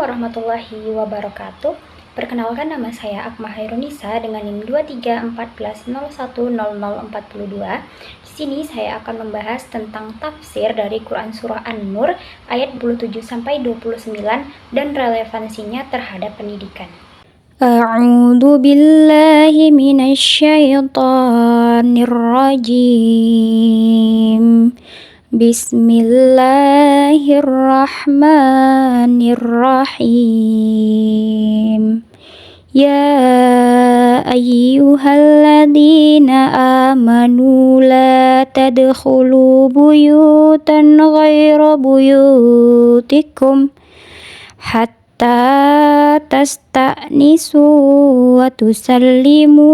warahmatullahi wabarakatuh. Perkenalkan, nama saya Akma Hairunisa dengan NIM 2314010042. Di sini saya akan membahas tentang tafsir dari Quran Surah An-Nur ayat 27 sampai 29 dan relevansinya terhadap pendidikan. A'udzu billahi minasyaitonir rajim. Bismillahirrahmanirrahim. Ya ayyuhalladzina amanu la tadkhulu buyutan ghaira buyutikum hatta tasta'nisu wa tusallimu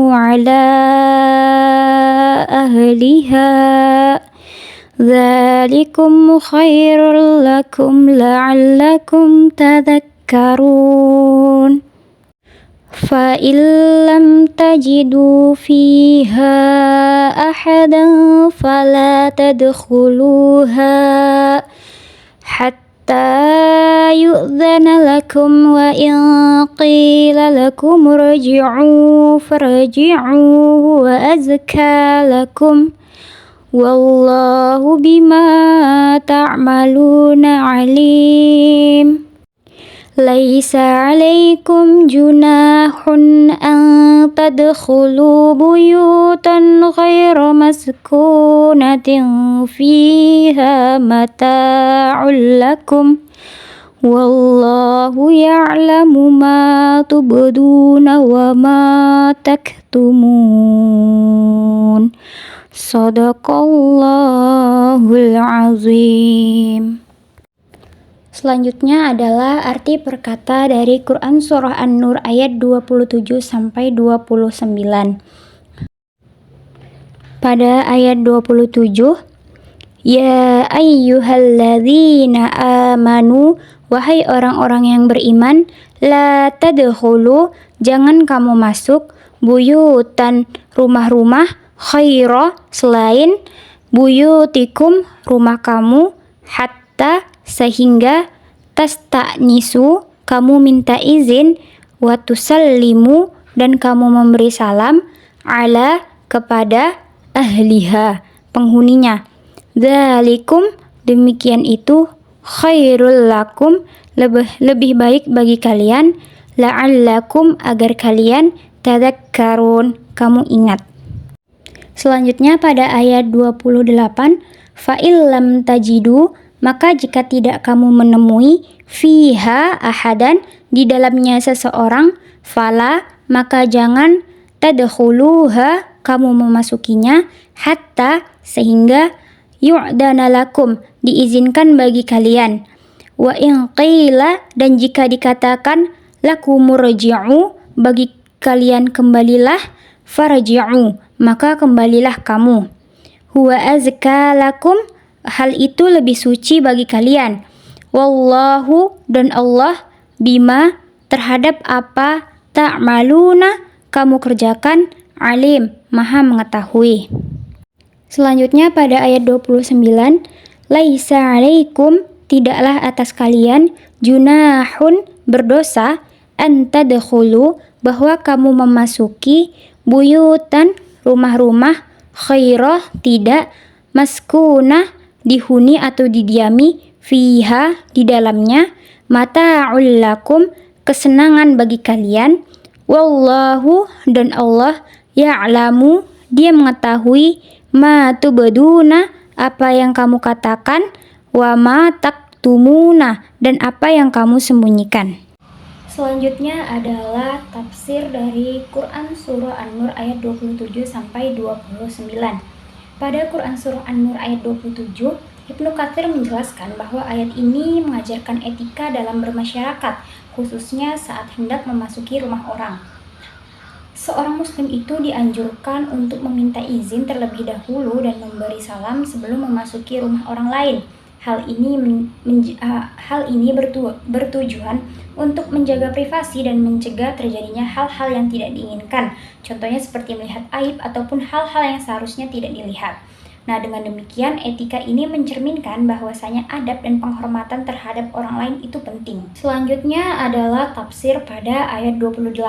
ala ahliha. Dzalikum khairul lakum la'allakum tadhakkarun. Fa illam tajidu fiha ahadan fala tadkhuluha hatta yu'dzana lakum wa in qila lakum irji'u farji'u wa azka lakum. Wallahu bima ta'maluna alim. Laisa alaikum junahun an tadkhulu buyutan ghaira maskunatin fiha mata'ul lakum. Wallahu ya'lamu ma tubduna wa ma taktumun. Shadaqallahul azim. Selanjutnya adalah arti perkata dari Quran Surah An-Nur ayat 27 sampai 29. Pada ayat 27, Ya ayyuhalladzina amanu, wahai orang-orang yang beriman, la tadkhulu, jangan kamu masuk, buyutan, rumah-rumah, khaira, selain, buyutikum, rumah kamu, hatta, sehingga, tasta'nisu, kamu minta izin, wa tusallimu, dan kamu memberi salam, ala, kepada, ahliha, penghuninya. Dzalikum, demikian itu, khairul lakum, lebih baik bagi kalian, la'allakum, agar kalian, tadhakkarun, kamu ingat. Selanjutnya pada ayat 28, fa'il lam tajidu, maka jika tidak kamu menemui, fiha ahadan, di dalamnya seseorang, fala, maka jangan, tadkhuluha, kamu memasukinya, hatta, sehingga, yu'dana lakum, diizinkan bagi kalian. Wa in qila, dan jika dikatakan, lakumurji'u, bagi kalian kembalilah, farji'u, maka kembalilah kamu. Huwa azka lakum, hal itu lebih suci bagi kalian. Wallahu, dan Allah, bima, terhadap apa, ta'maluna, kamu kerjakan, alim, maha mengetahui. Selanjutnya pada ayat 29, laisa alaikum, tidaklah atas kalian, junahun, berdosa, an tadkhulu, bahwa kamu memasuki, buyutan, rumah-rumah, khairah, tidak, maskunah, dihuni atau didiami, fiha, di dalamnya, mata'ul lakum, kesenangan bagi kalian, wallahu, dan Allah, ya'lamu, dia mengetahui, ma tubduna, apa yang kamu katakan, wa ma taktumuna, dan apa yang kamu sembunyikan. Selanjutnya adalah tafsir dari Quran Surah An-Nur ayat 27 sampai 29. Pada Quran Surah An-Nur ayat 27, Ibnu Katsir menjelaskan bahwa ayat ini mengajarkan etika dalam bermasyarakat, khususnya saat hendak memasuki rumah orang. Seorang muslim itu dianjurkan untuk meminta izin terlebih dahulu dan memberi salam sebelum memasuki rumah orang lain. Hal ini bertujuan untuk menjaga privasi dan mencegah terjadinya hal-hal yang tidak diinginkan. Contohnya seperti melihat aib ataupun hal-hal yang seharusnya tidak dilihat. Nah, dengan demikian etika ini mencerminkan bahwasanya adab dan penghormatan terhadap orang lain itu penting. Selanjutnya adalah tafsir pada ayat 28.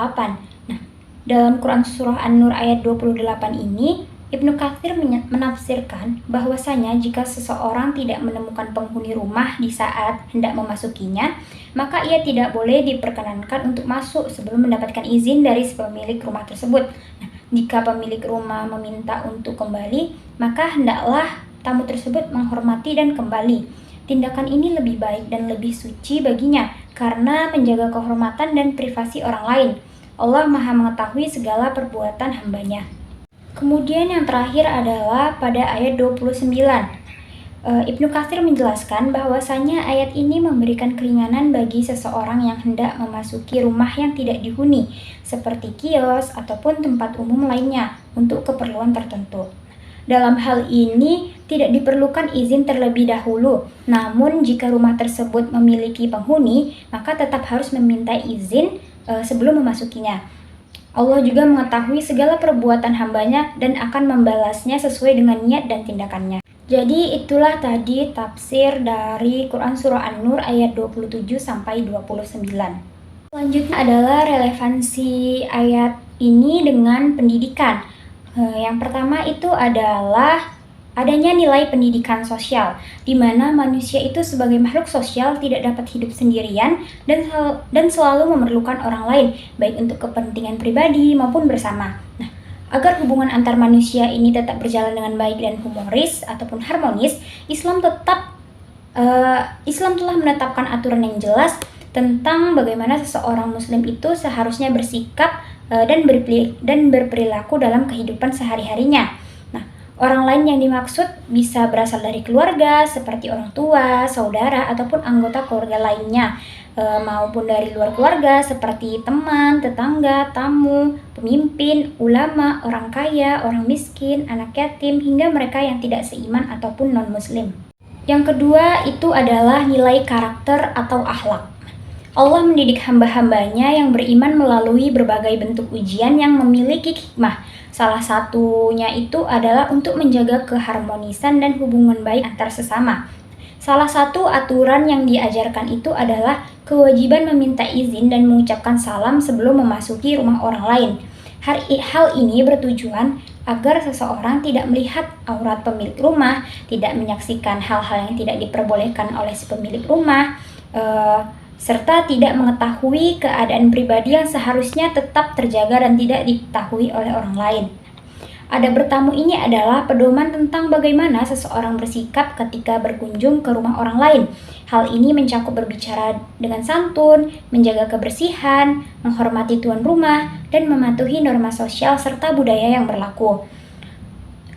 Nah, dalam Quran Surah An-Nur ayat 28 ini, Ibnu Katsir menafsirkan bahwasanya jika seseorang tidak menemukan penghuni rumah di saat hendak memasukinya, maka ia tidak boleh diperkenankan untuk masuk sebelum mendapatkan izin dari si pemilik rumah tersebut. Nah, jika pemilik rumah meminta untuk kembali, maka hendaklah tamu tersebut menghormati dan kembali. Tindakan ini lebih baik dan lebih suci baginya karena menjaga kehormatan dan privasi orang lain. Allah Maha mengetahui segala perbuatan hambanya. Kemudian yang terakhir adalah pada ayat 29. Ibnu Katsir menjelaskan bahwasanya ayat ini memberikan keringanan bagi seseorang yang hendak memasuki rumah yang tidak dihuni, seperti kios ataupun tempat umum lainnya untuk keperluan tertentu. Dalam hal ini tidak diperlukan izin terlebih dahulu, namun jika rumah tersebut memiliki penghuni, maka tetap harus meminta izin sebelum memasukinya. Allah juga mengetahui segala perbuatan hambanya dan akan membalasnya sesuai dengan niat dan tindakannya. Jadi itulah tadi tafsir dari Quran Surah An-Nur ayat 27 sampai 29. Selanjutnya adalah relevansi ayat ini dengan pendidikan. Yang pertama itu adalah adanya nilai pendidikan sosial, di mana manusia itu sebagai makhluk sosial tidak dapat hidup sendirian dan selalu memerlukan orang lain, baik untuk kepentingan pribadi maupun bersama. Nah, agar hubungan antar manusia ini tetap berjalan dengan baik dan humoris ataupun harmonis, Islam telah menetapkan aturan yang jelas tentang bagaimana seseorang muslim itu seharusnya bersikap dan berperilaku dalam kehidupan sehari-harinya. Orang lain yang dimaksud bisa berasal dari keluarga, seperti orang tua, saudara, ataupun anggota keluarga lainnya, maupun dari luar keluarga, seperti teman, tetangga, tamu, pemimpin, ulama, orang kaya, orang miskin, anak yatim, hingga mereka yang tidak seiman ataupun non-muslim. Yang kedua itu adalah nilai karakter atau akhlak. Allah mendidik hamba-hambanya yang beriman melalui berbagai bentuk ujian yang memiliki hikmah. Salah satunya itu adalah untuk menjaga keharmonisan dan hubungan baik antar sesama. Salah satu aturan yang diajarkan itu adalah kewajiban meminta izin dan mengucapkan salam sebelum memasuki rumah orang lain. Hal ini bertujuan agar seseorang tidak melihat aurat pemilik rumah, tidak menyaksikan hal-hal yang tidak diperbolehkan oleh si pemilik rumah, serta tidak mengetahui keadaan pribadi yang seharusnya tetap terjaga dan tidak diketahui oleh orang lain. Adab bertamu ini adalah pedoman tentang bagaimana seseorang bersikap ketika berkunjung ke rumah orang lain. Hal ini mencakup berbicara dengan santun, menjaga kebersihan, menghormati tuan rumah, dan mematuhi norma sosial serta budaya yang berlaku.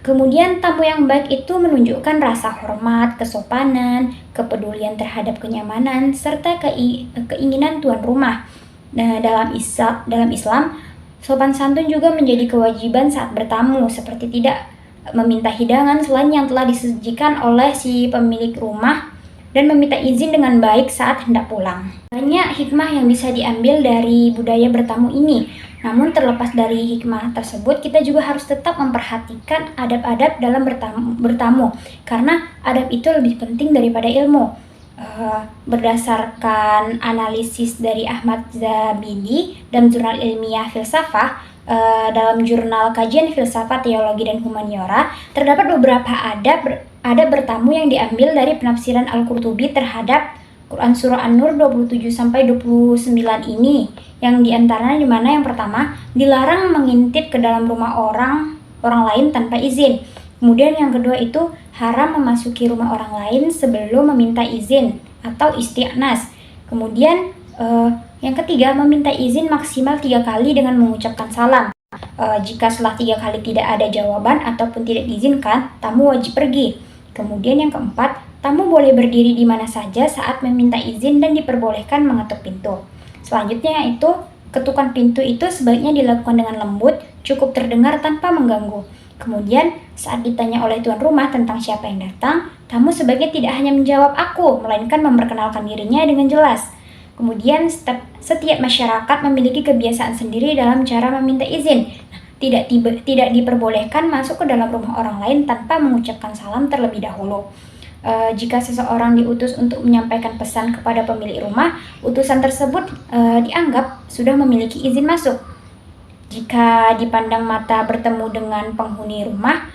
Kemudian tamu yang baik itu menunjukkan rasa hormat, kesopanan, kepedulian terhadap kenyamanan, serta keinginan tuan rumah. Nah, dalam Islam, sopan santun juga menjadi kewajiban saat bertamu, seperti tidak meminta hidangan selain yang telah disajikan oleh si pemilik rumah dan meminta izin dengan baik saat hendak pulang. Banyak hikmah yang bisa diambil dari budaya bertamu ini. Namun terlepas dari hikmah tersebut, kita juga harus tetap memperhatikan adab-adab dalam bertamu, karena adab itu lebih penting daripada ilmu. Berdasarkan analisis dari Ahmad Zabidi dalam jurnal ilmiah filsafah, dalam jurnal kajian filsafat, teologi, dan humaniora, terdapat beberapa adab bertamu yang diambil dari penafsiran Al-Qurtubi terhadap Quran Surah An-Nur 27-29 ini, yang diantaranya dimana yang pertama, dilarang mengintip ke dalam rumah orang lain tanpa izin. Kemudian yang kedua itu, haram memasuki rumah orang lain sebelum meminta izin atau isti'nas. Kemudian yang ketiga, meminta izin maksimal 3 kali dengan mengucapkan salam. Jika setelah 3 kali tidak ada jawaban ataupun tidak diizinkan, tamu wajib pergi. Kemudian yang keempat, tamu boleh berdiri di mana saja saat meminta izin dan diperbolehkan mengetuk pintu. Selanjutnya yaitu, ketukan pintu itu sebaiknya dilakukan dengan lembut, cukup terdengar tanpa mengganggu. Kemudian, saat ditanya oleh tuan rumah tentang siapa yang datang, tamu sebaiknya tidak hanya menjawab "aku", melainkan memperkenalkan dirinya dengan jelas. Kemudian, setiap masyarakat memiliki kebiasaan sendiri dalam cara meminta izin. tidak diperbolehkan masuk ke dalam rumah orang lain tanpa mengucapkan salam terlebih dahulu. Jika seseorang diutus untuk menyampaikan pesan kepada pemilik rumah, utusan tersebut dianggap sudah memiliki izin masuk. Jika dipandang mata bertemu dengan penghuni rumah,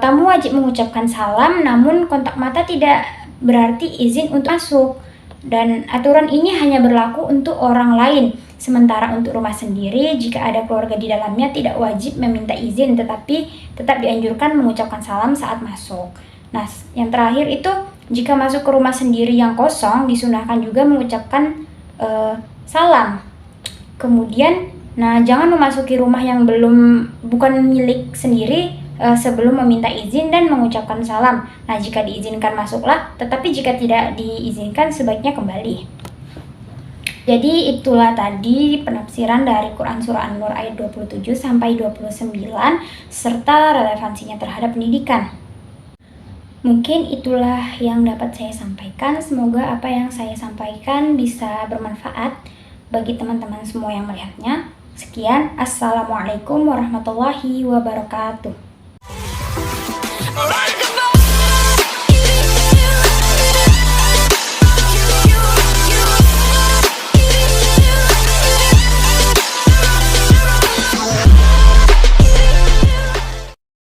tamu wajib mengucapkan salam, namun kontak mata tidak berarti izin untuk masuk. Dan aturan ini hanya berlaku untuk orang lain. Sementara untuk rumah sendiri, jika ada keluarga di dalamnya tidak wajib meminta izin, tetapi tetap dianjurkan mengucapkan salam saat masuk. Nah, yang terakhir itu jika masuk ke rumah sendiri yang kosong, disunahkan juga mengucapkan salam. Kemudian, jangan memasuki rumah yang bukan milik sendiri sebelum meminta izin dan mengucapkan salam. Nah, jika diizinkan masuklah, tetapi jika tidak diizinkan sebaiknya kembali. Jadi itulah tadi penafsiran dari Quran Surah An-Nur ayat 27 sampai 29 serta relevansinya terhadap pendidikan. Mungkin itulah yang dapat saya sampaikan. Semoga apa yang saya sampaikan bisa bermanfaat bagi teman-teman semua yang melihatnya. Sekian, Assalamualaikum warahmatullahi wabarakatuh.